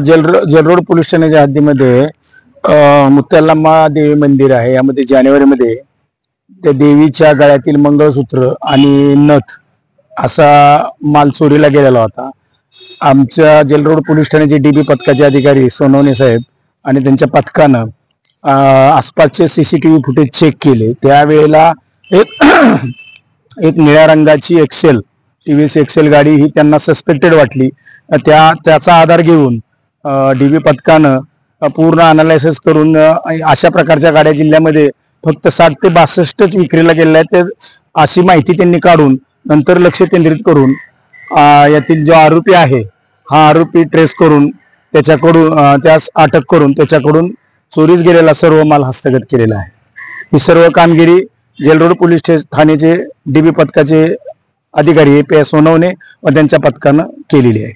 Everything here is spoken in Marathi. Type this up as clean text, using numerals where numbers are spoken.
जेलरोड पोलीस ठाण्याच्या हद्दीमध्ये मुत्तालाम्मा देवी मंदिर आहे। यामध्ये जानेवारीमध्ये त्या देवीच्या गळ्यातील मंगळसूत्र आणि नथ असा माल चोरीला गेलेला होता। आमच्या जेलरोड पोलीस ठाण्याचे डीबी पथकाचे अधिकारी सोनवणे साहेब आणि त्यांच्या पथकानं आसपासचे सीसीटीव्ही फुटेज चेक केले। त्यावेळेला एक निळ्या रंगाची एक्सेल टीव्हीएस एक्सेल गाडी ही त्यांना सस्पेक्टेड वाटली। त्याचा आधार घेऊन डीबी पथकानं पूर्ण अनालायसिस करून अशा प्रकारच्या गाड्या जिल्ह्यामध्ये फक्त 60 ते 62च विक्रीला गेलेल्या आहेत अशी माहिती त्यांनी काढून नंतर लक्ष केंद्रित करून यातील जो आरोपी आहे हा आरोपी ट्रेस करून त्याच्याकडून त्यास अटक करून त्याच्याकडून चोरीस गेलेला सर्व माल हस्तगत केलेला आहे। ही सर्व कामगिरी जेलरोड पोलीस ठाण्याचे डीबी पथकाचे अधिकारी पे सोनवणे व त्यांच्या पथकानं केलेली आहे।